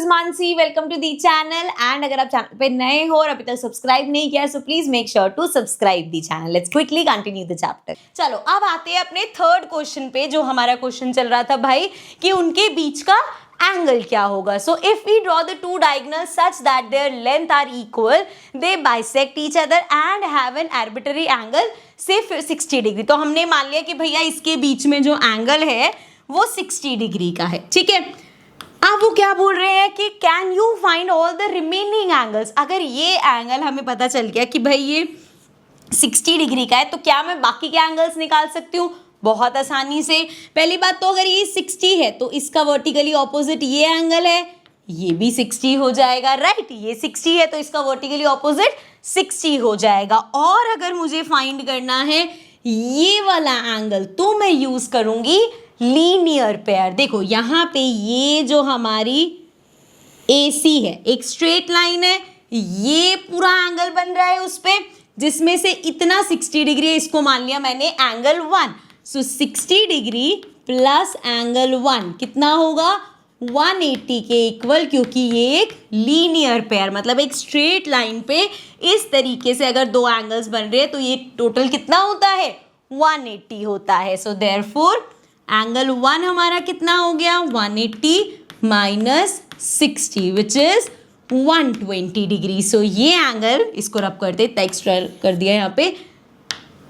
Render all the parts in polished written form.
Mansi, welcome to the channel. And अगर आप channel पे नए हो और अभी तक सब्सक्राइब नहीं किया है so please make sure to subscribe the channel. Let's quickly continue the chapter. चलो अब आते हैं अपने थर्ड क्वेश्चन पे, जो हमारा क्वेश्चन चल रहा था भाई कि उनके बीच का एंगल क्या होगा। So if we draw the two diagonals such that their length are equal, they bisect each other and have an arbitrary angle से 60 डिग्री। तो हमने मान लिया कि भैया इसके बीच में जो एंगल है वो 60 डिग्री का है, ठीक है। अब वो क्या बोल रहे हैं कि can you find all the remaining angles. अगर ये एंगल हमें पता चल गया कि भाई ये 60 डिग्री का है, तो क्या मैं बाकी के एंगल्स निकाल सकती हूँ? बहुत आसानी से। पहली बात तो अगर ये 60 है तो इसका वर्टिकली ऑपोजिट ये एंगल है, ये भी 60 हो जाएगा, राइट। ये 60 है तो इसका वर्टिकली ऑपोजिट 60 हो जाएगा। और अगर मुझे फाइंड करना है ये वाला एंगल तो मैं यूज करूंगी लीनियर पेयर। देखो यहाँ पे ये जो हमारी AC है, एक स्ट्रेट लाइन है, ये पूरा एंगल बन रहा है उस पे, जिसमें से इतना 60 डिग्री है, इसको मान लिया मैंने एंगल 1। सो 60 डिग्री प्लस एंगल 1 कितना होगा? 180 के इक्वल, क्योंकि ये एक लीनियर पेयर मतलब एक स्ट्रेट लाइन पे इस तरीके से अगर दो एंगल्स बन रहे हैं तो ये टोटल कितना होता है? 180 होता है। सो देयरफॉर एंगल 1 हमारा कितना हो गया? 180 माइनस 60 विच इज 120 डिग्री। सो ये एंगल, इसको रब करते, इतना एक्स्ट्रा कर दिया यहाँ पे,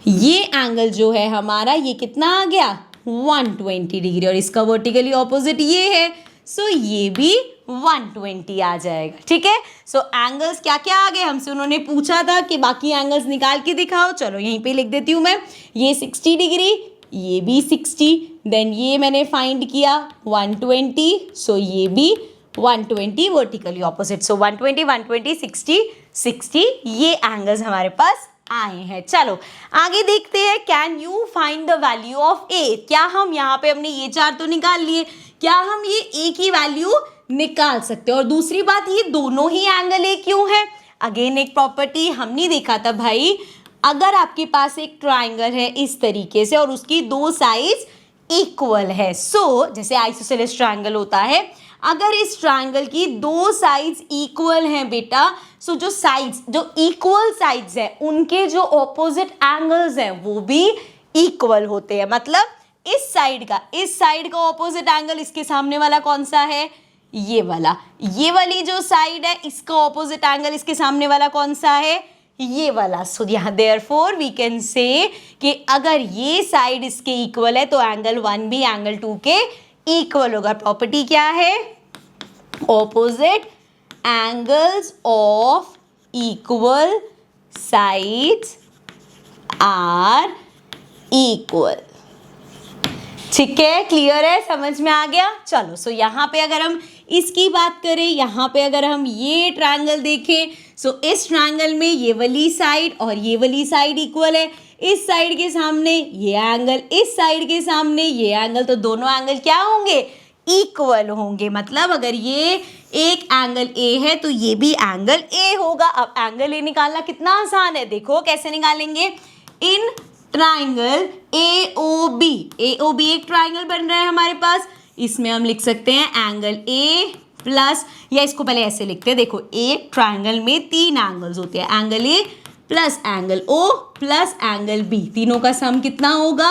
ये एंगल जो है हमारा ये कितना आ गया? 120 डिग्री। और इसका वर्टिकली ऑपोजिट ये है, सो ये भी 120 आ जाएगा, ठीक है। सो एंगल्स क्या क्या आ गए हमसे, उन्होंने पूछा था कि बाकी एंगल्स निकाल के दिखाओ। चलो यहीं पे लिख देती हूँ मैं, ये 60 डिग्री, ये भी 60, देन ये मैंने फाइंड किया 120, सो ये भी 120 वर्टिकली ऑपोजिट। सो 120 120 60 60 ये एंगल्स हमारे पास आए हैं। चलो आगे देखते हैं, can you find the value of A. क्या हम यहाँ पे हमने ये चार तो निकाल लिए, क्या हम ये ए की वैल्यू निकाल सकते हैं? और दूसरी बात, ये दोनों ही एंगल ए क्यों है? अगेन एक प्रॉपर्टी हमने देखा था भाई, अगर आपके पास एक ट्राइंगल है इस तरीके से और उसकी दो साइड्स इक्वल है, सो जैसे आइसोसेलेस ट्राइंगल होता है, अगर इस ट्राइंगल की दो साइड्स इक्वल हैं बेटा, सो जो साइड्स, जो इक्वल साइड्स हैं उनके जो ऑपोजिट एंगल्स हैं वो भी इक्वल होते हैं। मतलब इस साइड का ऑपोजिट एंगल इसके सामने वाला कौन सा है? ये वाला। ये वाली जो साइड है इसका ऑपोजिट एंगल इसके सामने वाला कौन सा है? ये वाला। सो यहाँ देयरफॉर वी कैन से कि अगर ये साइड इसके इक्वल है तो एंगल 1 भी एंगल 2 के इक्वल होगा। प्रॉपर्टी क्या है? Opposite angles of equal sides are equal. ठीक है, क्लियर है, समझ में आ गया। चलो सो यहाँ पे अगर हम इसकी बात करें, यहाँ पे अगर हम ये ट्रायंगल देखें, सो इस ट्रायंगल में ये वाली साइड और ये वाली साइड इक्वल है। इस साइड के सामने ये एंगल, इस साइड के सामने ये एंगल, तो दोनों एंगल क्या होंगे? इक्वल होंगे। मतलब अगर ये एक एंगल ए है तो ये भी एंगल ए होगा। अब एंगल ए निकालना कितना आसान है, देखो कैसे निकालेंगे। इन ट्राइंगल AOB, AOB एक ट्राइंगल बन रहा है हमारे पास, इसमें हम लिख सकते हैं एंगल A प्लस, या इसको पहले ऐसे लिखते हैं, देखो एक ट्राइंगल में 3 एंगल्स होते हैं, angle A plus angle O plus angle B, तीनों का सम कितना होगा?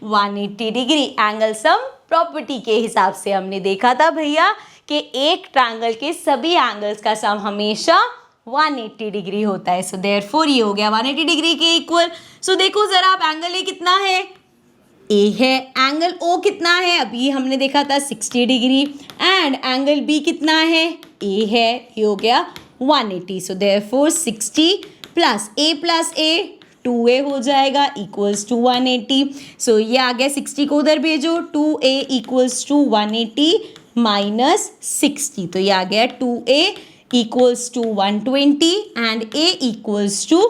180 डिग्री। एंगल सम प्रॉपर्टी के हिसाब से हमने देखा था भैया कि एक ट्राइंगल के सभी एंगल्स का सम हमेशा 180 डिग्री होता है। सो देयरफॉर ये हो गया 180 डिग्री के इक्वल। सो देखो जरा, आप एंगल ए कितना है? ए है। एंगल ओ कितना है? अभी हमने देखा था 60 डिग्री। एंड एंगल बी कितना है? ए है। ये हो गया 180। सो देयरफॉर 60 प्लस ए 2a हो जाएगा इक्वल्स टू 180। सो ये आ गया, 60 को उधर भेजो, 2a इक्वल्स टू 180 माइनस 60, तो ये आ गया 2a equals to 120 and a equals to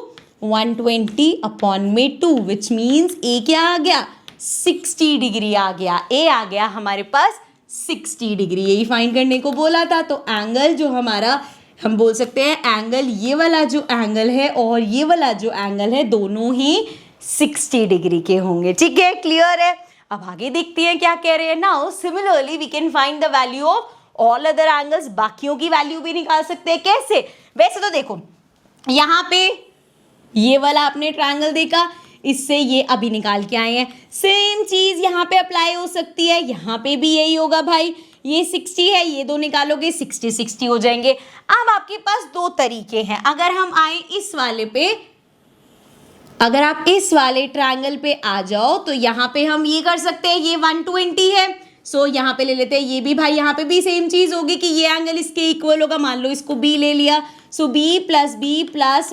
120 upon में 2, विच मीन्स a क्या आ गया? 60 डिग्री आ गया। a आ गया हमारे पास 60 डिग्री। यही फाइंड करने को बोला था। तो एंगल जो हमारा, हम बोल सकते हैं एंगल, ये वाला जो एंगल है और ये वाला जो एंगल है दोनों ही 60 डिग्री के होंगे। ठीक है, क्लियर है। अब आगे देखते हैं क्या कह रहे हैं। Now similarly we can find the value of all other angles, बाकियों की वैल्यू भी निकाल सकते हैं। कैसे? वैसे तो देखो यहाँ पे ये वाला आपने ट्रायंगल देखा, इससे ये अभी निकाल के आए हैं, सेम चीज यहाँ पे अप्लाई हो सकती है, यहाँ पे भी यही होगा भाई। ये 60 है, ये दो निकालोगे 60 60 हो जाएंगे। अब आपके पास दो तरीके हैं। अगर हम आए इस वाले पे, अगर आप इस वाले ट्रायंगल पे आ जाओ तो यहाँ पे हम ये कर सकते हैं, ये 120 है, सो यहाँ पे ले लेते हैं ये भी भाई, यहाँ पे भी सेम चीज होगी कि ये एंगल इसके इक्वल होगा। मान लो इसको बी ले लिया, सो बी प्लस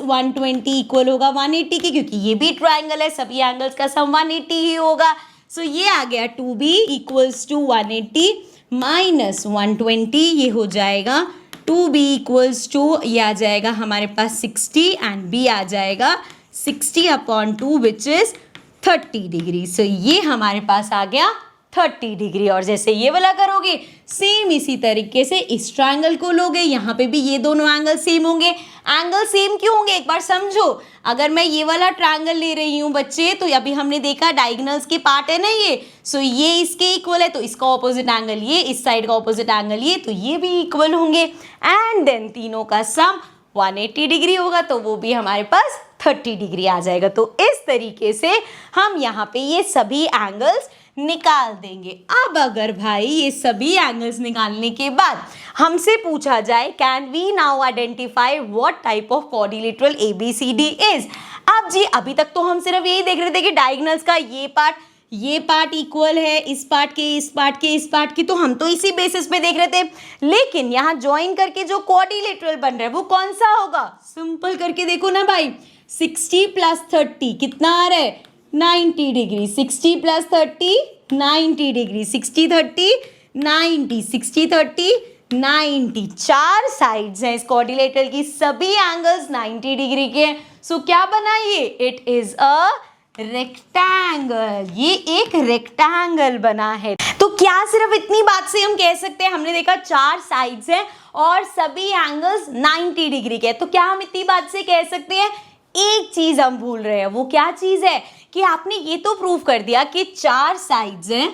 120 इक्वल होगा 180 की, क्योंकि ये भी ट्रायंगल है, सभी एंगल्स का सम 180 ही होगा। सो ये आ गया 2b इक्वल्स टू 180 माइनस 120, ये हो जाएगा 2b इक्वल्स टू, ये आ जाएगा हमारे पास 60 एंड b आ जाएगा 60/2 विच इज 30 डिग्री। सो ये हमारे पास आ गया 30 डिग्री। और जैसे ये वाला करोगे सेम इसी तरीके से इस ट्रायंगल को लोगे, यहाँ पे भी ये दोनों एंगल सेम होंगे। एंगल सेम क्यों होंगे एक बार समझो। अगर मैं ये वाला ट्रायंगल ले रही हूँ बच्चे, तो अभी हमने देखा डायगोनल्स के पार्ट है ना ये, सो ये इसके इक्वल है, तो इसका ऑपोजिट एंगल ये, इस साइड का ऑपोजिट एंगल ये, तो ये भी इक्वल होंगे। एंड देन तीनों का सम 180 डिग्री होगा, तो वो भी हमारे पास 30 डिग्री आ जाएगा। तो इस तरीके से हम यहाँ पे ये सभी एंगल्स निकाल देंगे। अब अगर भाई ये सभी एंगल्स निकालने के बाद हमसे पूछा जाए can we now identify what type of quadrilateral ABCD is. अब जी अभी तक तो हम सिर्फ यही देख रहे थे कि डायगोनल्स का ये पार्ट इक्वल है इस पार्ट के, इस पार्ट के, इस पार्ट की, तो हम तो इसी बेसिस पे देख रहे थे। लेकिन यहाँ ज्वाइन करके जो क्वाड्रिलेटरल बन रहा है वो कौन सा होगा? सिंपल करके देखो ना भाई, 60 + 30 कितना आ रहा है? 90 डिग्री। 60 + 30 90 डिग्री, 60 30 90, 60 30 90, चार साइड्स हैं इस क्वाड्रिलेटरल की, सभी एंगल्स 90 डिग्री के हैं। सो क्या बना ये? It is a rectangle. ये एक रेक्टेंगल बना है। तो क्या सिर्फ इतनी बात से हम कह सकते हैं, हमने देखा चार साइड्स हैं और सभी एंगल्स 90 डिग्री के हैं, तो क्या हम इतनी बात से कह सकते हैं? एक चीज हम भूल रहे हैं, वो क्या चीज है कि आपने ये तो प्रूव कर दिया कि चार साइड्स हैं,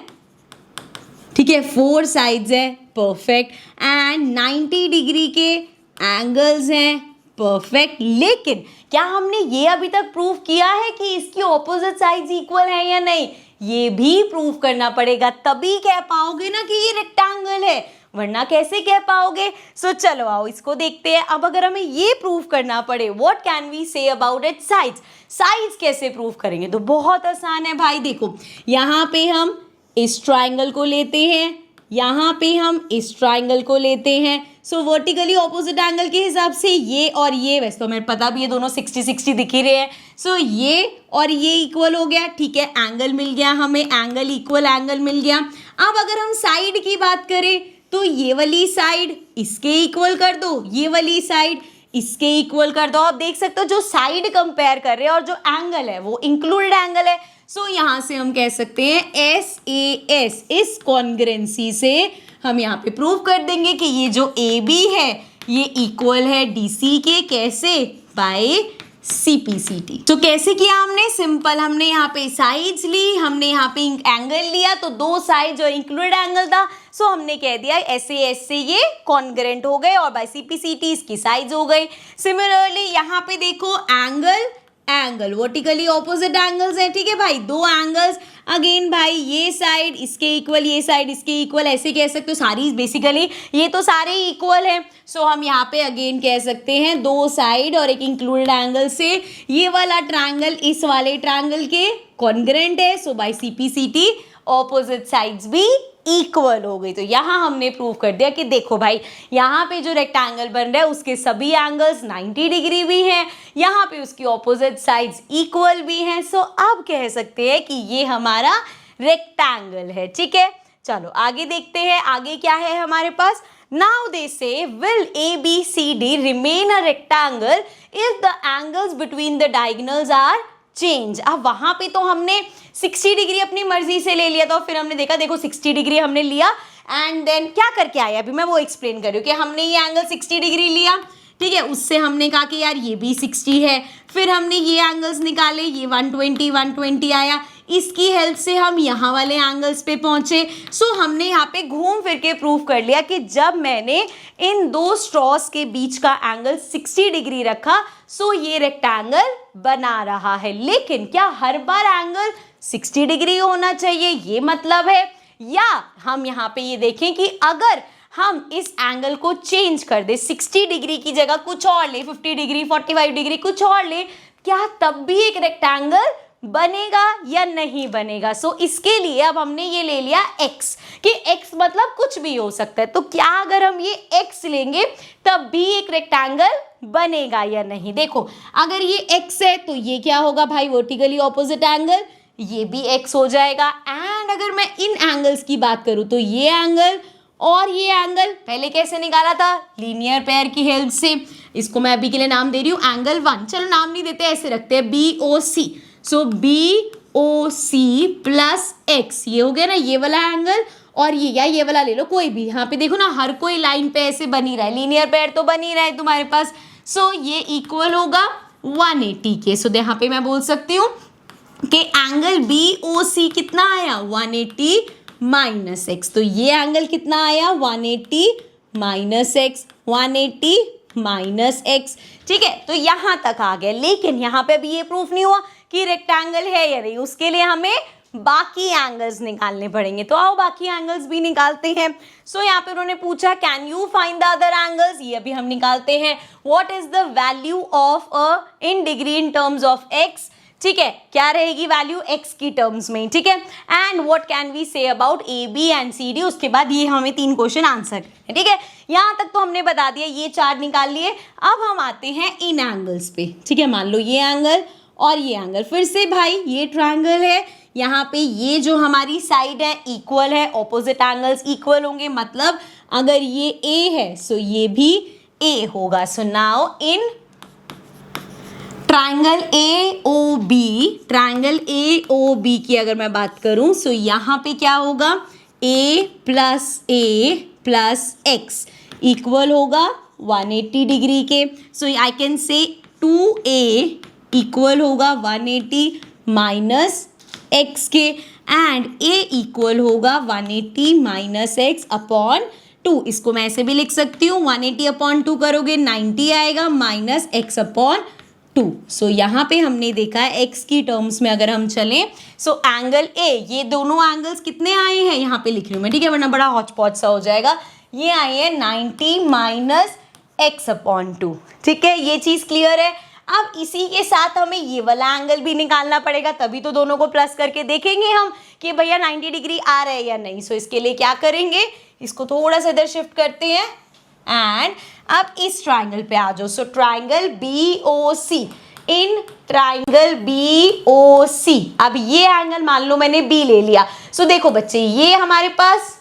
ठीक है, 4 साइड्स हैं, परफेक्ट, एंड 90 डिग्री के एंगल्स हैं, परफेक्ट। लेकिन क्या हमने ये अभी तक प्रूव किया है कि इसकी ऑपोजिट साइड्स इक्वल है या नहीं? ये भी प्रूव करना पड़ेगा, तभी कह पाओगे ना कि ये रेक्टेंगल है, वरना कैसे कह पाओगे? सो चलो आओ इसको देखते हैं। अब अगर हमें ये प्रूव करना पड़े, what can we say about it sides, sides कैसे प्रूव करेंगे? तो बहुत आसान है भाई, देखो यहाँ पे हम इस ट्राइंगल को लेते हैं, यहाँ पे हम इस ट्राइंगल को लेते हैं। सो वर्टिकली ऑपोजिट एंगल के हिसाब से ये और ये, वैसे तो हमें पता भी ये दोनों 60 60 दिख ही रहे हैं। सो ये और ये इक्वल हो गया, ठीक है, एंगल मिल गया हमें, एंगल इक्वल एंगल मिल गया। अब अगर हम साइड की बात करें तो ये वाली साइड इसके इक्वल कर दो, ये वाली साइड इसके इक्वल कर दो। आप देख सकते हो जो साइड कंपेयर कर रहे हैं और जो एंगल है वो इंक्लूडेड एंगल है। सो यहाँ से हम कह सकते हैं SAS, इस कॉन्ग्रुएंसी से हम यहाँ पे प्रूव कर देंगे कि ये जो AB है ये इक्वल है DC के, कैसे? By CPCT। तो कैसे किया हमने? सिंपल, हमने यहाँ पे साइड्स ली, हमने यहाँ पे एंगल लिया, तो दो साइड जो इंक्लूडेड एंगल था, सो हमने कह दिया SAS से ये कॉन्ग्रुएंट हो गए और बाय CPCT इसकी साइड्स हो गई। सिमिलरली यहाँ पे देखो एंगल वर्टिकली ऑपोजिट एंगल्स है, ठीक है भाई, दो एंगल्स, अगेन भाई ये साइड इसके इक्वल, ये साइड इसके इक्वल, ऐसे कह सकते हो, सारी बेसिकली ये तो सारे इक्वल हैं। सो हम यहाँ पे अगेन कह सकते हैं दो साइड और एक इंक्लूडेड एंगल से ये वाला ट्रायंगल इस वाले ट्रायंगल के कॉन्ग्रुएंट है। सो बाय CPCT ऑपोजिट साइड्स भी इक्वल हो गई। तो यहाँ हमने प्रूव कर दिया कि देखो भाई, यहाँ पे जो रेक्टेंगल बन रहा है उसके सभी एंगल्स 90 डिग्री भी हैं, यहाँ पे उसकी ऑपोजिट साइड्स इक्वल भी हैं। सो अब कह सकते हैं कि ये हमारा रेक्टेंगल है, ठीक है। चलो आगे देखते हैं, आगे क्या है हमारे पास। Now they say will ABCD remain a rectangle if the angles between the diagonals are change. अब वहां पे तो हमने 60 डिग्री अपनी मर्जी से ले लिया था, फिर हमने देखा देखो 60 डिग्री हमने लिया एंड देन क्या करके आया, अभी मैं वो एक्सप्लेन कर रही हूँ कि हमने ये एंगल 60 डिग्री लिया, ठीक है, उससे हमने कहा कि यार ये भी 60 है, फिर हमने ये एंगल्स निकाले, ये 120 120 आया, इसकी हेल्प से हम यहाँ वाले एंगल्स पे पहुंचे। सो हमने यहाँ पे घूम फिर के प्रूव कर लिया कि जब मैंने इन दो स्ट्रॉस के बीच का एंगल 60 डिग्री रखा सो ये रेक्टेंगल बना रहा है। लेकिन क्या हर बार एंगल 60 डिग्री होना चाहिए, ये मतलब है? या हम यहाँ पे ये देखें कि अगर हम इस एंगल को चेंज कर दे, 60 डिग्री की जगह कुछ और ले, 50 डिग्री 45 डिग्री कुछ और ले, क्या तब भी एक रेक्टेंगल बनेगा या नहीं बनेगा? सो इसके लिए अब हमने ये ले लिया x, कि x मतलब कुछ भी हो सकता है। तो क्या अगर हम ये x लेंगे तब भी एक रेक्टेंगल बनेगा या नहीं? देखो अगर ये x है तो ये क्या होगा भाई, वर्टिकली ऑपोजिट एंगल, ये भी x हो जाएगा। एंड अगर मैं इन एंगल्स की बात करूं तो ये एंगल और ये एंगल पहले कैसे निकाला था, लीनियर पेयर की हेल्प से। इसको मैं अभी के लिए नाम दे रही हूँ एंगल 1, चलो नाम नहीं देते, ऐसे रखते हैं BOC। सो BOC प्लस x, ये हो गया ना ये वाला एंगल, और ये या ये वाला ले लो कोई भी। यहाँ पे देखो ना हर कोई लाइन पे ऐसे बनी रहा है, लीनियर पेयर तो बनी रहा है तुम्हारे पास। सो ये इक्वल होगा 180 के। सो यहाँ पे मैं बोल सकती हूँ कि एंगल BOC कितना आया, 180 माइनस एक्स। तो ये एंगल कितना आया, 180 माइनस एक्स, 180 माइनस एक्स। ठीक है, तो यहाँ तक आ गया। लेकिन यहाँ पे अभी ये प्रूफ नहीं हुआ कि रेक्टेंगल है या नहीं, उसके लिए हमें बाकी एंगल्स निकालने पड़ेंगे। तो आओ बाकी एंगल्स भी निकालते हैं। सो यहाँ पे उन्होंने पूछा can you find the other angles, ये अभी हम निकालते हैं। What is the value of a in degree in terms of x, ठीक है, क्या रहेगी वैल्यू x की टर्म्स में, ठीक है। And what can we say about AB and CD, उसके बाद ये हमें 3 क्वेश्चन आंसर है, ठीक है। यहाँ तक तो हमने बता दिया, ये 4 निकाल लिए। अब हम आते हैं इन एंगल्स पे, ठीक है। मान लो ये एंगल और ये एंगल, फिर से भाई ये ट्रायंगल है, यहाँ पे ये जो हमारी साइड है इक्वल है, ऑपोजिट एंगल्स इक्वल होंगे, मतलब अगर ये A है सो ये भी A होगा। So now in triangle AOB की अगर मैं बात करूं सो यहाँ पे क्या होगा, A प्लस x इक्वल होगा 180 डिग्री के। सो आई कैन से 2A इक्वल होगा 180 माइनस x के, एंड A इक्वल होगा 180 माइनस x अपॉन 2। इसको मैं ऐसे भी लिख सकती हूँ, 180 अपॉन 2 करोगे 90 आएगा माइनस x अपॉन 2। सो यहाँ पे हमने देखा है x की टर्म्स में अगर हम चलें सो एंगल A, ये दोनों एंगल्स कितने आए हैं यहाँ पे लिख रही हूँ मैं, ठीक है, वरना बड़ा हौच पौच सा हो जाएगा। ये आए हैं 90 माइनस x अपॉन 2, ठीक है, ये चीज़ क्लियर है। अब इसी के साथ हमें ये वाला एंगल भी निकालना पड़ेगा, तभी तो दोनों को प्लस करके देखेंगे हम कि भैया 90 डिग्री आ रहा है या नहीं। सो इसके लिए क्या करेंगे, इसको थोड़ा सा इधर शिफ्ट करते हैं एंड अब इस ट्राइंगल पे आ जाओ। सो ट्राइंगल BOC, इन ट्राइंगल BOC अब ये एंगल मान लो मैंने B ले लिया। सो देखो बच्चे ये हमारे पास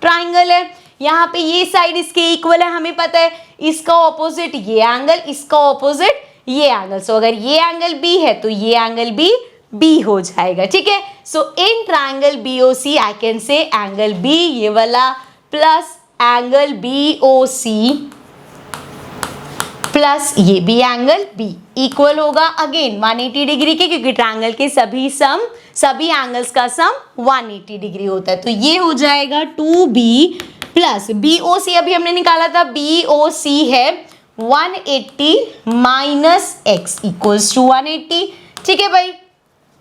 ट्राइंगल है, यहाँ पे ये साइड इसके इक्वल है, हमें पता है इसका ऑपोजिट ये एंगल, इसका ऑपोजिट ये एंगल। सो अगर ये एंगल B है तो ये एंगल भी B हो जाएगा, ठीक है। So in triangle BOC I can say angle B ये वाला प्लस एंगल BOC प्लस ये भी एंगल B इक्वल होगा अगेन 180 डिग्री के, क्योंकि ट्रायंगल के सभी एंगल्स का सम 180 डिग्री होता है। तो ये हो जाएगा 2B प्लस BOC अभी हमने निकाला था, BOC है 180 माइनस x इक्वल्स टू 180, ठीक है भाई।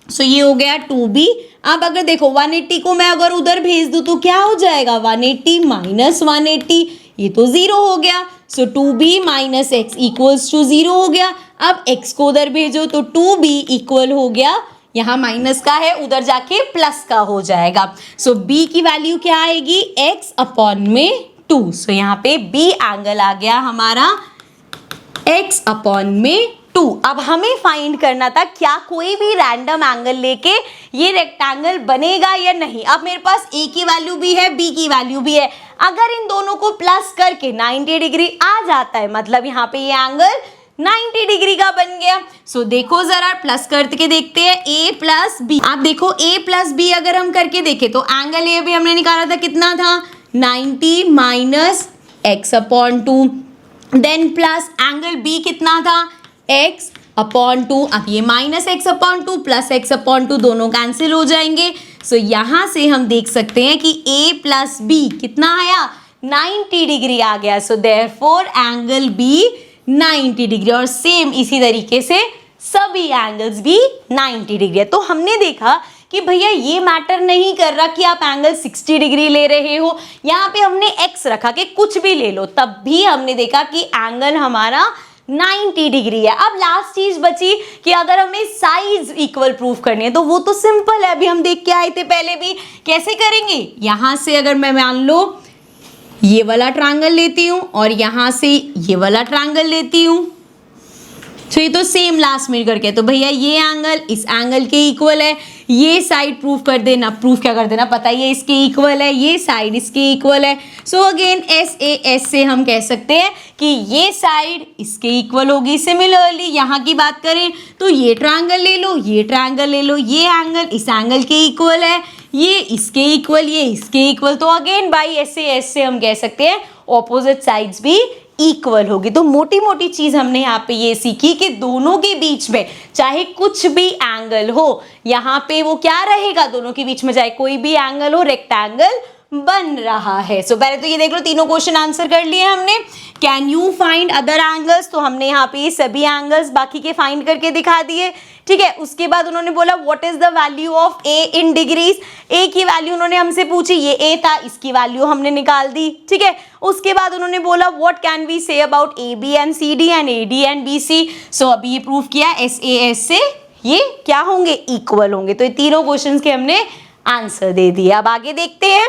सो ये हो गया 2B। अब अगर देखो 180 को मैं अगर उधर भेज दूं तो क्या हो जाएगा, 180 माइनस 180, ये तो 0 हो गया। So 2B minus x equals to 0 हो गया। अब x को उधर भेजो तो 2B इक्वल हो गया, यहाँ माइनस का है उधर जाके प्लस का हो जाएगा। सो B की वैल्यू क्या आएगी, x अपॉन में 2। सो यहाँ पे B एंगल आ गया हमारा x अपॉन में 2। अब हमें फाइंड करना था क्या कोई भी रैंडम एंगल लेके ये रेक्टेंगल बनेगा या नहीं। अब मेरे पास A की वैल्यू भी है, B की वैल्यू भी है, अगर इन दोनों को प्लस करके 90 डिग्री आ जाता है मतलब यहाँ पे ये एंगल 90 डिग्री का बन गया। सो देखो जरा प्लस करके देखते हैं A प्लस B। आप देखो A प्लस B अगर हम करके देखें तो एंगल A भी हमने निकाला था, कितना था 90 minus x upon 2, then plus angle B कितना था x अपॉन 2, अब ये minus x upon 2 plus x upon 2 दोनों कैंसिल हो जाएंगे। सो यहाँ से हम देख सकते हैं कि a प्लस बी कितना आया, 90 डिग्री आ गया। So therefore angle B 90 degree, और सेम इसी तरीके से सभी एंगल्स भी 90 डिग्री है। तो हमने देखा कि भैया ये मैटर नहीं कर रहा कि आप एंगल 60 डिग्री ले रहे हो, यहाँ पे हमने x रखा कि कुछ भी ले लो, तब भी हमने देखा कि एंगल हमारा 90 डिग्री है। अब लास्ट चीज बची कि अगर हमें साइज इक्वल प्रूफ करनी है, तो वो तो सिंपल है, अभी हम देख के आए थे पहले भी। कैसे करेंगे, यहां से अगर मैं मान लो ये वाला ट्रायंगल लेती हूँ और यहां से ये वाला ट्रायंगल लेती हूँ, तो ये तो सेम लास्ट में करके, तो भैया ये एंगल इस एंगल के इक्वल है, ये साइड प्रूफ कर देना, प्रूफ क्या कर देना, पता ही है इसके इक्वल है, ये साइड इसके इक्वल है। सो अगेन SAS से हम कह सकते हैं कि ये साइड इसके इक्वल होगी। सिमिलरली यहाँ की बात करें तो ये ट्रायंगल ले लो, ये ट्रायंगल ले लो, ये एंगल इस एंगल के इक्वल है, ये इसके इक्वल, ये इसके इक्वल, तो अगेन बाई SAS से हम कह सकते हैं ऑपोजिट साइड्स भी इक्वल होगी। तो मोटी मोटी चीज हमने यहाँ पे ये सीखी कि दोनों के बीच में चाहे कुछ भी एंगल हो, यहाँ पे वो क्या रहेगा, दोनों के बीच में चाहे कोई भी एंगल हो, रेक्टेंगल बन रहा है। सो पहले तो ये देख लो, तीनों क्वेश्चन आंसर कर लिए हमने। Can you find other angles, तो हमने यहाँ पे ये सभी एंगल्स बाकी के फाइंड करके दिखा दिए। ठीक है, उसके बाद उन्होंने बोला what is the value of A in degrees, A की वैल्यू उन्होंने हमसे पूछी, ये ए था, इसकी वैल्यू हमने निकाल दी। ठीक है, उसके बाद उन्होंने बोला what can we say about A B and C D and A D and B C. So अभी ये प्रूफ किया SAS से ये क्या होंगे, इक्वल होंगे। तो ये तीनों क्वेश्चंस के हमने आंसर दे दिए। अब आगे देखते हैं।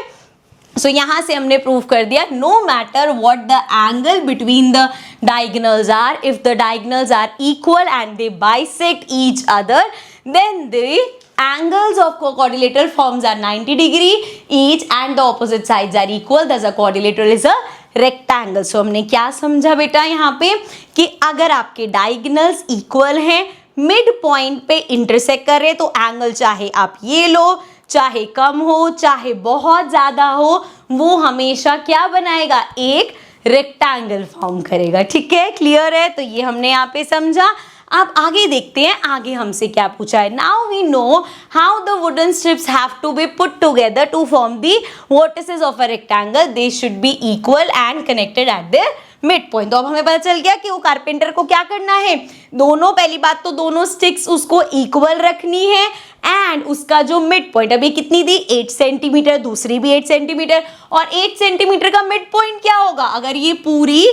सो यहाँ से हमने प्रूव कर दिया no matter what the angle between the diagonals are, if the diagonals are equal and they bisect each other, then the angles of quadrilateral forms are 90 degree each and the opposite sides are equal, thus a quadrilateral is a rectangle। So हमने क्या समझा बेटा यहाँ पे कि अगर आपके diagonals equal हैं, मिड पॉइंट पे इंटरसेक्ट कर रहे, तो एंगल चाहे आप ये लो, चाहे कम हो, चाहे बहुत ज्यादा हो, वो हमेशा क्या बनाएगा, एक रेक्टेंगल फॉर्म करेगा। ठीक है, क्लियर है। तो ये हमने यहाँ पे समझा। अब आगे देखते हैं आगे हमसे क्या पूछा है। Now we know how the wooden strips have to be put together to form the vertices of a rectangle, they should be equal and connected at their mid point. तो अब हमें पता चल गया कि वो कारपेंटर को क्या करना है, दोनों, पहली बात तो दोनों स्टिक्स उसको इक्वल रखनी है, एंड उसका जो मिड पॉइंट अभी कितनी दी, 8 सेंटीमीटर, दूसरी भी 8 सेंटीमीटर, और 8 सेंटीमीटर का मिड पॉइंट क्या होगा, अगर ये पूरी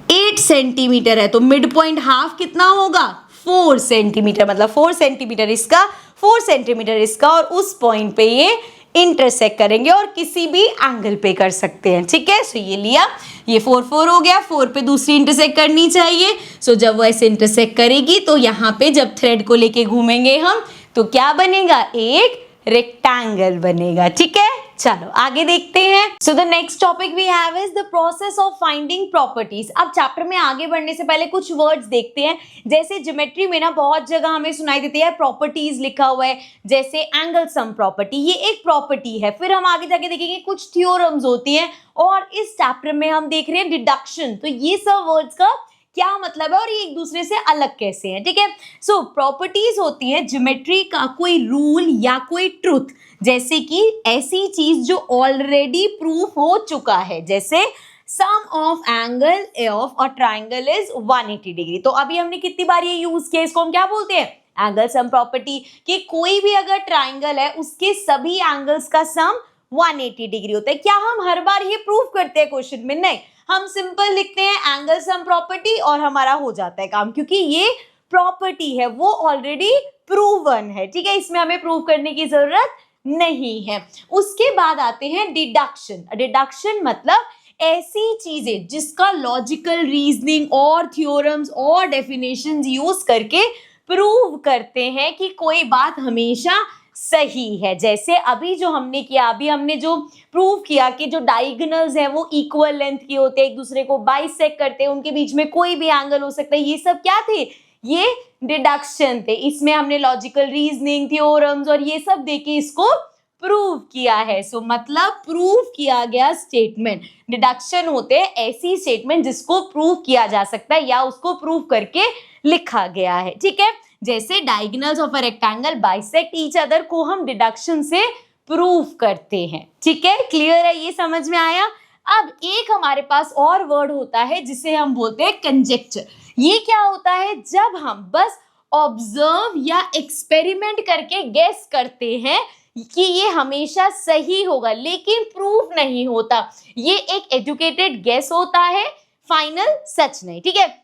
8 सेंटीमीटर है तो मिड पॉइंट हाफ कितना होगा, 4 सेंटीमीटर, मतलब 4 सेंटीमीटर इसका, 4 सेंटीमीटर इसका, और उस पॉइंट पे ये इंटरसेक्ट करेंगे और किसी भी एंगल पे कर सकते हैं। ठीक है, सो ये लिया, ये 4 हो गया, 4 पे दूसरी इंटरसेक्ट करनी चाहिए। सो जब वो ऐसे इंटरसेक्ट करेगी तो यहाँ पे जब थ्रेड को लेके घूमेंगे हम, तो क्या बनेगा, एक रेक्टेंगल बनेगा। ठीक है, चलो आगे देखते हैं। So the next topic we have is the process of finding properties. अब चैप्टर में आगे बढ़ने से पहले कुछ वर्ड्स देखते हैं। जैसे ज्योमेट्री में ना बहुत जगह हमें सुनाई देती है प्रॉपर्टीज लिखा हुआ है, जैसे एंगल सम प्रॉपर्टी, ये एक प्रॉपर्टी है। फिर हम आगे जाके देखेंगे कुछ थ्योरम्स होती हैं, और इस चैप्टर में हम देख रहे हैं डिडक्शन। तो ये सब वर्ड्स का क्या मतलब है और ये एक दूसरे से अलग कैसे हैं। ठीक है, सो प्रॉपर्टीज होती है ज्योमेट्री का कोई रूल या कोई ट्रुथ, जैसे कि ऐसी चीज जो ऑलरेडी प्रूफ हो चुका है, जैसे sum of angle of a triangle is 180 degree. तो अभी हमने कितनी बार ये यूज किया, इसको हम क्या बोलते हैं, एंगल सम प्रॉपर्टी, कि कोई भी अगर ट्राइंगल है उसके सभी एंगल्स का सम 180 डिग्री होता है। क्या हम हर बार ये प्रूफ करते हैं क्वेश्चन में, नहीं, हम सिंपल लिखते हैं एंगल सम प्रॉपर्टी और हमारा हो जाता है काम, क्योंकि ये प्रॉपर्टी है वो ऑलरेडी प्रूवन है। ठीक है, इसमें हमें प्रूव करने की जरूरत नहीं है। उसके बाद आते हैं डिडक्शन। डिडक्शन मतलब ऐसी चीजें जिसका लॉजिकल रीजनिंग और थ्योरम्स और डेफिनेशंस यूज करके प्रूव करते हैं कि कोई बात हमेशा सही है। जैसे अभी जो हमने किया, अभी हमने जो प्रूव किया कि जो डायगोनल्स हैं वो इक्वल लेंथ के होते हैं, एक दूसरे को बाइसेक्ट करते हैं, उनके बीच में कोई भी एंगल हो सकता है, ये सब क्या थे, ये डिडक्शन थे। इसमें हमने लॉजिकल रीजनिंग, थ्योरम्स और ये सब देके इसको प्रूव किया है। सो मतलब प्रूव किया गया स्टेटमेंट। डिडक्शन होते हैं ऐसी स्टेटमेंट जिसको प्रूव किया जा सकता है या उसको प्रूव करके लिखा गया है, ठीक है। जैसे diagonals of a rectangle bisect each other को हम डिडक्शन से प्रूव करते हैं, ठीक है। क्लियर है, ये समझ में आया। अब एक हमारे पास और वर्ड होता है जिसे हम बोलते हैं कंजेक्चर। ये क्या होता है? जब हम बस ऑब्जर्व या एक्सपेरिमेंट करके गेस करते हैं कि ये हमेशा सही होगा लेकिन प्रूफ नहीं होता, ये एक एजुकेटेड गेस होता है, फाइनल सच नहीं, ठीक है।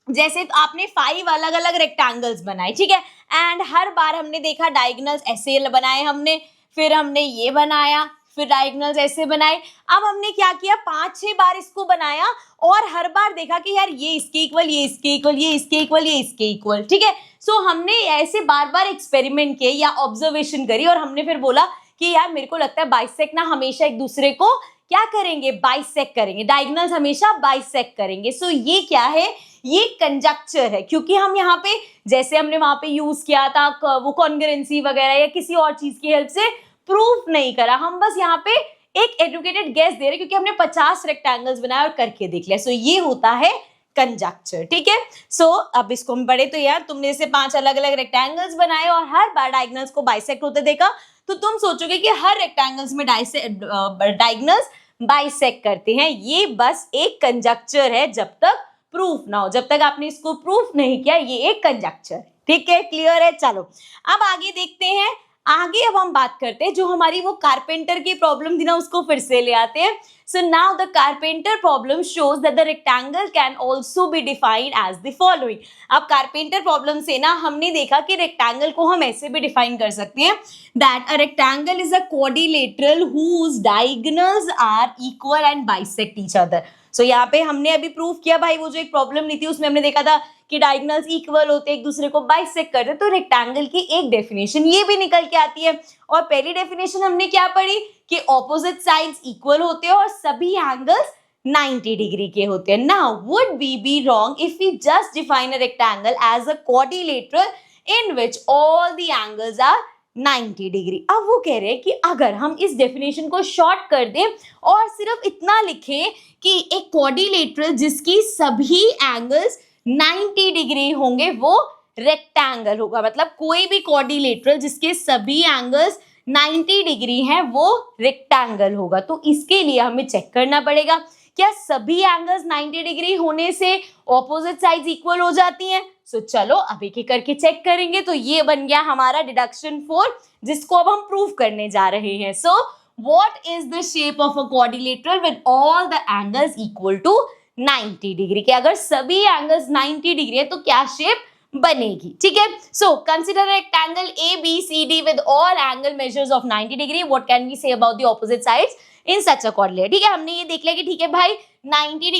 जैसे तो आपने 5 अलग अलग रेक्टेंगल्स बनाए, ठीक है, एंड हर बार हमने देखा डायगोनल्स ऐसे बनाए हमने, फिर हमने ये बनाया, फिर डायगोनल्स ऐसे बनाए। अब हमने क्या किया, 5-6 बार इसको बनाया और हर बार देखा कि यार ये इसके इक्वल, ये इसके इक्वल, ये इसके इक्वल, ये इसके इक्वल, ठीक है। सो हमने ऐसे बार बार एक्सपेरिमेंट किए या ऑब्जर्वेशन करी और हमने फिर बोला कि यार मेरे को लगता है बाइसेक्ट ना हमेशा एक दूसरे को क्या करेंगे, बाइसेक्ट करेंगे, डायगोनल्स हमेशा बाइसेक्ट करेंगे। सो ये क्या है, ये कंजक्चर है, क्योंकि हम यहाँ पे जैसे हमने वहां पे यूज किया था वो कॉन्ग्रुएंसी वगैरह या किसी और चीज की हेल्प से प्रूफ नहीं करा, हम बस यहाँ पे एक एजुकेटेड गेस दे रहे क्योंकि हमने 50 रेक्टेंगल्स बनाए और करके देख लिया। सो ये होता है कंजक्चर, ठीक है। सो अब इसको हम पढ़े तो यार तुमने जैसे 5 अलग अलग रेक्टेंगल्स बनाए और हर बार डायगोनल्स को बाइसेक्ट होते देखा तो तुम सोचोगे कि हर रेक्टेंगल्स में डायगोनल्स बाइसेक्ट करते हैं। ये बस एक कंजक्चर है जब तक प्रूफ ना हो, जब तक आपने इसको प्रूफ नहीं किया ये एक कंजक्चर है, ठीक है। क्लियर है, चलो अब आगे देखते हैं। आगे अब हम बात करते हैं जो हमारी वो कारपेंटर की प्रॉब्लम थी ना, उसको फिर से ले आते हैं। So now the carpenter problem shows that the rectangle can also be defined as the following. अब कारपेंटर प्रॉब्लम से ना हमने देखा कि रेक्टेंगल को हम ऐसे भी डिफाइन कर सकते हैं that a rectangle is a quadrilateral whose diagonals are equal and bisect each other. So यहाँ पे हमने अभी प्रूफ किया भाई, वो जो एक प्रॉब्लम नहीं थी उसमें हमने देखा था कि डायगोनल्स इक्वल होते एक दूसरे को बाइसेक्ट करते, तो रेक्टेंगल की एक डेफिनेशन ये भी निकल के आती है। और पहली डेफिनेशन हमने क्या पढ़ी कि ऑपोजिट साइड्स इक्वल होते हैं और सभी एंगल्स 90 डिग्री के होते हैं। Now would we be wrong if we just define a rectangle as a quadrilateral in which all the angles are 90 degree. अब वो कह रहे हैं कि अगर हम इस डेफिनेशन को शॉर्ट कर दें और सिर्फ इतना लिखें कि एक क्वाड्रिलेटरल जिसकी सभी एंगल्स 90 डिग्री होंगे वो रेक्टेंगल होगा, मतलब कोई भी क्वाड्रिलेटरल जिसके सभी एंगल्स 90 डिग्री हैं वो रेक्टेंगल होगा। तो इसके लिए हमें चेक करना पड़ेगा क्या सभी एंगल्स 90 डिग्री होने से ऑपोजिट साइड्स इक्वल हो जाती हैं। सो चलो अब एक एक करके चेक करेंगे। तो ये बन गया हमारा डिडक्शन 4 जिसको अब हम प्रूव करने जा रहे हैं। So what is the shape of a quadrilateral with all the angles equal to 90 degree के? अगर सभी एंगल्स 90 डिग्री है तो क्या शेप बनेगी, ठीक है। So consider rectangle ABCD with all angle measures of 90 degree. What can we say about the opposite sides in such a quadrilateral? ठीक है, हमने ये देख लिया कि ठीक है भाई 90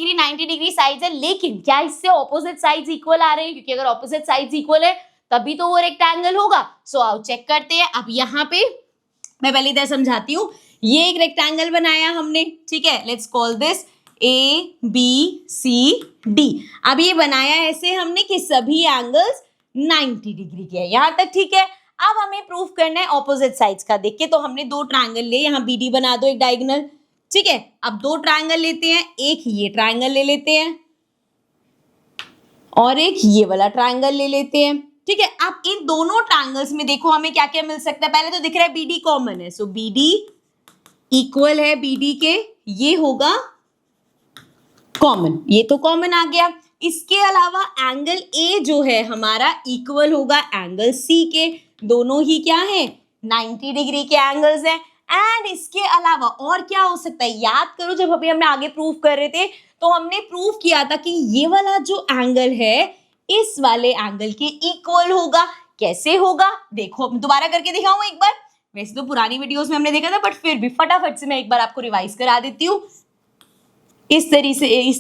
डिग्री साइड्स है, लेकिन क्या इससे ऑपोजिट साइड्स इक्वल आ रहे हैं? क्योंकि अगर ऑपोजिट साइड्स इक्वल है तभी तो वो रेक्टेंगल होगा। सो आओ चेक करते हैं। अब यहाँ पे मैं पहले इधर समझाती हूँ। ये एक रेक्टेंगल बनाया हमने, ठीक है, लेट्स कॉल दिस ABCD। अब ये बनाया ऐसे हमने कि सभी एंगल्स 90 डिग्री के हैं, यहाँ तक ठीक है। अब हमें प्रूफ करना है ऑपोजिट साइड्स का। देख के तो हमने 2 ट्रायंगल ले, यहाँ BD बना दो एक डायगोनल, ठीक है। अब 2 ट्रायंगल लेते हैं, एक ये ट्रायंगल ले लेते हैं और एक ये वाला ट्रायंगल ले लेते हैं, ठीक है। अब इन दोनों ट्रायंगल्स में देखो हमें क्या क्या मिल सकता है। पहले तो दिख रहा है BD कॉमन है, सो BD इक्वल है BD के, ये होगा कॉमन, ये तो कॉमन आ गया। इसके अलावा एंगल A जो है हमारा इक्वल होगा एंगल C के, दोनों ही क्या है 90 डिग्री के एंगल्स हैं। एंड इसके अलावा और क्या हो सकता है, याद करो जब अभी हमने आगे प्रूफ कर रहे थे तो हमने प्रूफ किया था कि ये वाला जो एंगल है इस वाले एंगल के इक्वल होगा। कैसे होगा देखो, दोबारा करके दिखाऊं एक बार। वैसे तो पुरानी वीडियोस में हमने देखा था बट फिर भी फटाफट से मैं एक बार आपको रिवाइज करा देती हूँ। इस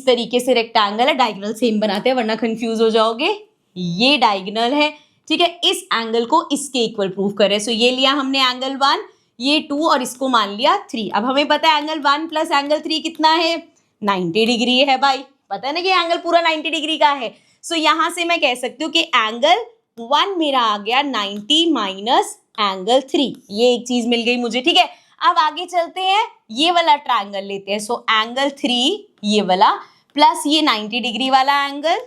तरीके से रेक्टेंगल है, डायगोनल सेम बनाते हैं वरना कंफ्यूज हो जाओगे। ये डायगोनल है, ठीक है, इस एंगल को इसके इक्वल प्रूफ कर रहे हैं। सो ये लिया हमने एंगल 1, ये 2 और इसको मान लिया 3। अब हमें पता है एंगल 1 प्लस एंगल 3 कितना है 90 डिग्री है भाई, पता है ना कि एंगल पूरा 90 डिग्री का है। सो यहाँ से मैं कह सकती हूँ कि एंगल 1 मेरा आ गया 90 माइनस एंगल 3, ये एक चीज मिल गई मुझे, ठीक है। अब आगे चलते हैं, ये वाला ट्रायंगल लेते हैं। सो एंगल 3 ये वाला प्लस ये 90 डिग्री वाला एंगल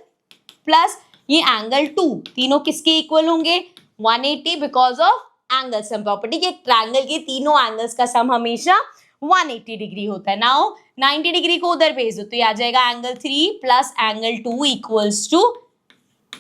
प्लस ये एंगल 2, तीनों किसके इक्वल होंगे? 180, because of angle sum property कि ट्रायंगल के तीनों एंगल्स का सम हमेशा 180 डिग्री होता है। नाउ 90 डिग्री को उधर भेज दो तो ये आ जाएगा angle 3 plus angle 2 equals to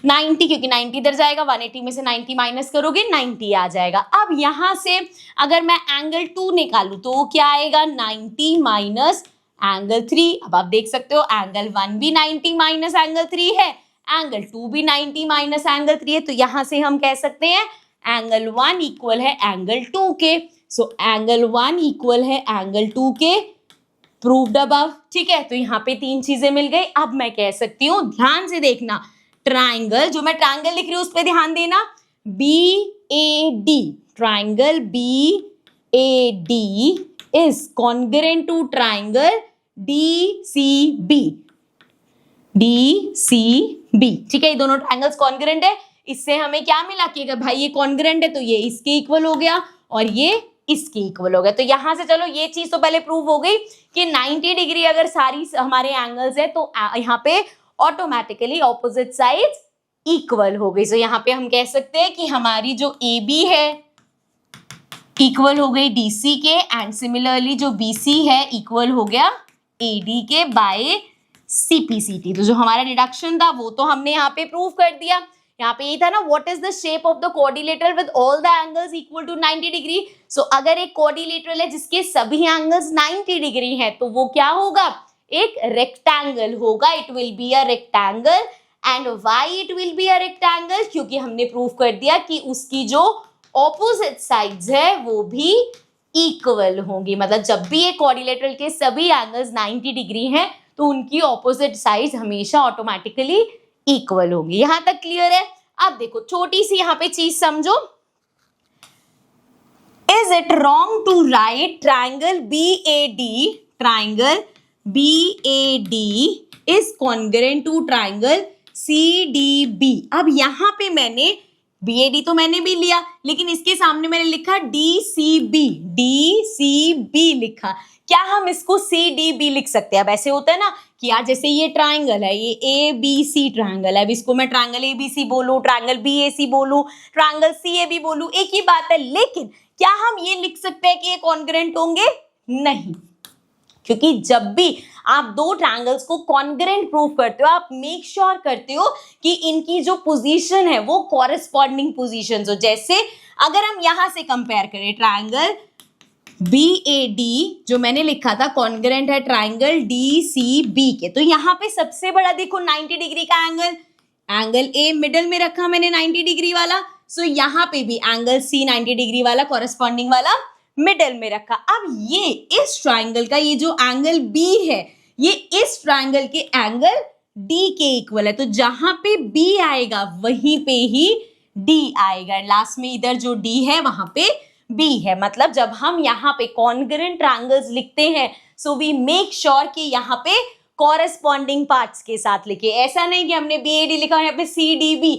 90, क्योंकि 90 इधर जाएगा, 180 में से 90 माइनस करोगे 90 आ जाएगा। अब यहां से अगर मैं एंगल 2 निकालू तो क्या आएगा? 90 माइनस एंगल 3। अब आप देख सकते हो एंगल 1 भी 90 माइनस एंगल 3 है, एंगल 2 भी 90 माइनस एंगल 3 है, तो यहां से हम कह सकते हैं एंगल 1 इक्वल है एंगल 2 के। सो एंगल 1 इक्वल है एंगल 2 के, प्रूव्ड अबव, ठीक है। तो यहाँ पे तीन चीजें मिल गई। अब मैं कह सकती हूँ, ध्यान से देखना, ट्राइंगल, जो मैं ट्राइंगल लिख रही हूँ उस पर ध्यान देना, BAD, triangle BAD is congruent to triangle DCB, ठीक है। ये दोनों ट्राइंगल्स कॉन्ग्रुएंट है। इससे हमें क्या मिला कि अगर भाई ये कॉन्ग्रुएंट है तो ये इसके इक्वल हो गया और ये इसके इक्वल हो गया। तो यहां से चलो ये चीज तो पहले प्रूव हो गई कि 90 डिग्री अगर सारी हमारे एंगल्स है तो यहाँ पे ऑटोमेटिकली ऑपोजिट साइड्स इक्वल हो गई। सो यहाँ पे हम कह सकते हैं कि हमारी जो AB है इक्वल हो गई DC के, एंड सिमिलरली जो BC है इक्वल हो गया AD के बाय CPCT। तो जो हमारा डिडक्शन था वो तो हमने यहाँ पे प्रूव कर दिया। यहाँ पे ये था ना, what is the shape of the quadrilateral with all the angles equal to 90 degree. So अगर एक क्वाड्रिलेटरल है जिसके सभी एंगल्स 90 डिग्री हैं तो वो क्या होगा? एक रेक्टेंगल होगा। It will be a rectangle. And why it will be a rectangle? क्योंकि हमने प्रूव कर दिया कि उसकी जो ऑपोजिट साइड्स है वो भी इक्वल होंगी। मतलब जब भी एक क्वाड्रिलेटरल के सभी एंगल्स 90 डिग्री हैं तो उनकी ऑपोजिट साइड्स हमेशा ऑटोमेटिकली इक्वल होंगी। यहां तक क्लियर है? अब देखो छोटी सी यहां पे चीज समझो, is it wrong to write triangle BAD is congruent to triangle CDB? अब यहां पे मैंने BAD तो मैंने भी लिया, लेकिन इसके सामने मैंने लिखा DCB लिखा। क्या हम इसको CDB लिख सकते हैं? अब ऐसे होता है ना कि यार जैसे ये ट्राइंगल है, ये ABC ट्राइंगल है, अब इसको मैं ट्राइंगल ABC बोलूं, ट्राइंगल BAC बोलूं, ट्राइंगल CAB बोलूं, एक ही बात है। लेकिन क्या हम ये लिख सकते हैं कि ये कॉन्ग्रुएंट होंगे? नहीं, क्योंकि जब भी आप दो ट्रायंगल्स को कॉन्ग्रुएंट प्रूव करते हो आप मेक श्योर करते हो कि इनकी जो पोजीशन है वो कॉरेस्पॉन्डिंग पोजीशंस हो। जैसे अगर हम यहां से कंपेयर करें, ट्रायंगल BAD जो मैंने लिखा था कॉन्ग्रुएंट है ट्रायंगल DCB के, तो यहाँ पे सबसे बड़ा देखो 90 डिग्री का एंगल A मिडिल में रखा मैंने 90 डिग्री वाला। सो यहाँ पे भी एंगल C 90 डिग्री वाला कॉरेस्पॉन्डिंग वाला मिडिल में रखा। अब ये इस ट्राइंगल का ये जो एंगल B है ये इस ट्राइंगल के एंगल D के इक्वल है, तो जहां पे B आएगा वहीं पे ही D आएगा। लास्ट में इधर जो D है वहां पे B है। मतलब जब हम यहाँ पे कॉन्ग्रुएंट ट्रायंगल्स लिखते हैं सो वी मेक श्योर कि यहाँ पे कॉरेस्पॉन्डिंग पार्ट्स के साथ लिखे। ऐसा नहीं कि हमने BAD लिखा यहाँ पे CDB,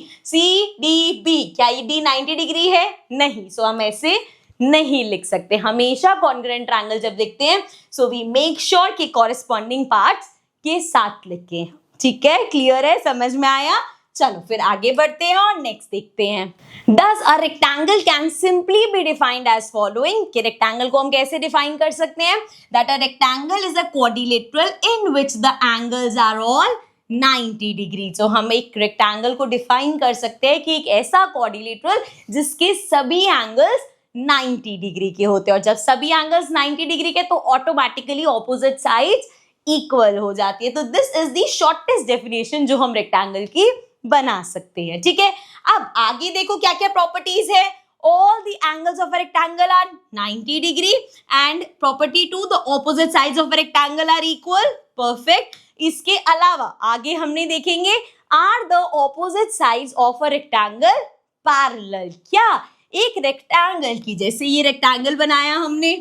क्या ये D 90 डिग्री है? नहीं। सो हम ऐसे नहीं लिख सकते। हमेशा कॉन्ग्रुएंट ट्रायंगल जब देखते हैं सो वी मेक श्योर कि कॉरेस्पॉन्डिंग पार्ट्स के साथ लिखें। ठीक है, क्लियर है, समझ में आया? चलो फिर आगे बढ़ते हैं और नेक्स्ट देखते हैं। Does a rectangle can simply be defined as following? कि रेक्टेंगल को हम कैसे डिफाइन कर सकते हैं? That a rectangle is a quadrilateral in which the angles are all 90 degree. तो हम एक रेक्टेंगल को डिफाइन कर सकते हैं कि एक ऐसा क्वाड्रिलेटरल जिसके सभी एंगल्स 90 डिग्री के होते हैं, और जब सभी एंगल्स 90 डिग्री के तो ऑटोमेटिकली ऑपोजिट साइड्स इक्वल हो जाती है। तो this is the shortest definition जो हम रेक्टेंगल की बना सकते हैं। ठीक है, अब आगे देखो क्या क्या प्रॉपर्टीज है। All the angles of a rectangle are 90 degree and property 2 the opposite sides of a rectangle are equal. Perfect. इसके अलावा आगे हमने देखेंगे are the opposite sides of a rectangle parallel? क्या एक रेक्टेंगल की, जैसे ये रेक्टेंगल बनाया हमने,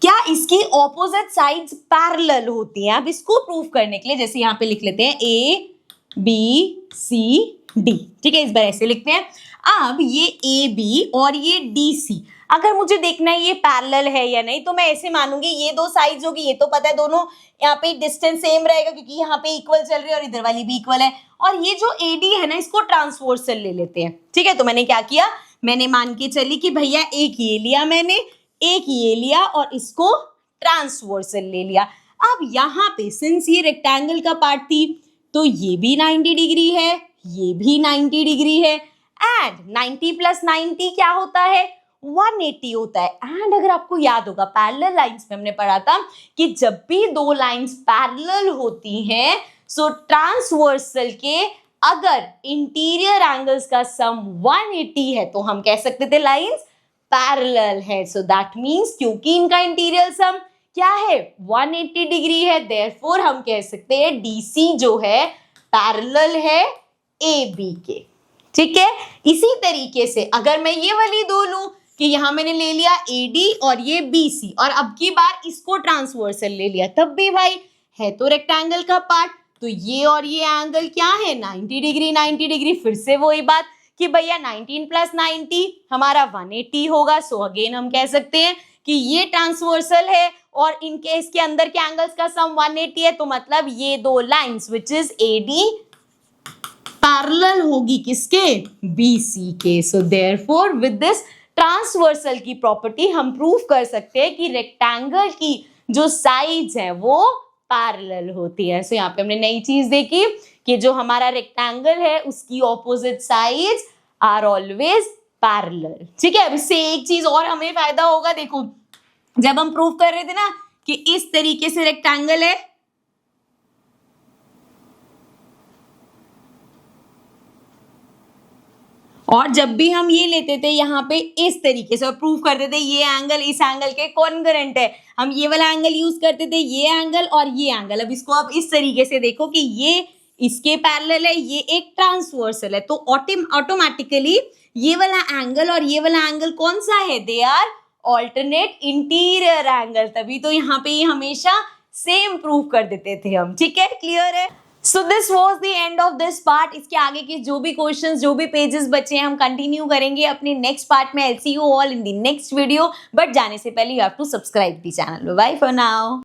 क्या इसकी ऑपोजिट साइड्स पैरेलल होती हैं? अब इसको प्रूव करने के लिए जैसे यहाँ पे लिख लेते हैं A B C डी। ठीक है, इस बार ऐसे लिखते हैं। अब ये ए बी और ये डी सी, अगर मुझे देखना है ये पैरेलल है या नहीं, तो मैं ऐसे मानूंगी ये दो साइड्स होगी, ये तो पता है दोनों यहाँ पे डिस्टेंस सेम रहेगा क्योंकि यहाँ पे इक्वल चल रही है और इधर वाली भी इक्वल है। और ये जो एडी है ना, इसको ट्रांसवर्सल ले लेते हैं। ठीक है, तो मैंने क्या किया, मैंने मान के चली कि भैया एक ये लिया मैंने, एक ये लिया और इसको ट्रांसवर्सल ले लिया। अब यहाँ पे सिंस ये रेक्टेंगल का पार्ट थी तो ये भी 90 डिग्री है, ये भी 90 डिग्री है, एंड 90 प्लस 90 क्या होता है, 180 होता है। एंड अगर आपको याद होगा पैरेलल लाइंस में हमने पढ़ा था कि जब भी दो लाइंस पैरेलल होती हैं सो ट्रांसवर्सल के अगर इंटीरियर एंगल्स का सम 180 है तो हम कह सकते थे लाइंस पैरेलल है। सो दैट मींस क्योंकि इनका इंटीरियर सम क्या है 180 डिग्री है, देयरफॉर हम कह सकते हैं डीसी जो है पैरेलल है ए बी के। ठीक है, इसी तरीके से अगर मैं ये वाली दो लूं कि यहां मैंने ले लिया एडी और ये बीसी और अब की बार इसको ट्रांसवर्सल ले लिया, तब भी भाई है तो रेक्टेंगल का पार्ट, तो ये और ये एंगल क्या है 90 डिग्री 90 डिग्री। फिर से वही बात कि भैया 19 प्लस 90 हमारा 180 होगा। सो अगेन हम कह सकते हैं कि ये ट्रांसवर्सल है और इनके इसके अंदर के एंगल्स का सम 180 है, तो मतलब ये दो lines which is AD parallel होगी किसके, बीसी के। So therefore with this transversal की प्रॉपर्टी हम प्रूव कर सकते हैं कि रेक्टेंगल की जो साइड्स हैं वो पैरेलल होती है। सो यहाँ पे हमने नई चीज देखी कि जो हमारा रेक्टेंगल है उसकी opposite sides are always parallel. ठीक है, अब इससे एक चीज और हमें फायदा होगा, देखो जब हम प्रूव कर रहे थे ना कि इस तरीके से रेक्टेंगल है और जब भी हम ये लेते थे यहाँ पे इस तरीके से और प्रूव करते थे ये एंगल इस एंगल के कॉन्ग्रुएंट है, हम ये वाला एंगल यूज करते थे, ये एंगल और ये एंगल। अब इसको आप इस तरीके से देखो कि ये इसके पैरेलल है, ये एक ट्रांसवर्सल है, तो ऑटोमेटिकली ये वाला एंगल और ये वाला एंगल कौन सा है, they are alternate interior angle, तभी तो यहाँ पे ये हमेशा सेम प्रूव कर देते थे हम। ठीक है, क्लियर है। So this was the end of this part. इसके आगे के जो भी क्वेश्चंस जो भी पेजेस बचे हैं हम कंटिन्यू करेंगे अपने नेक्स्ट पार्ट में। I'll see you all in the next video, but जाने से पहले you have to subscribe the channel. Bye for now.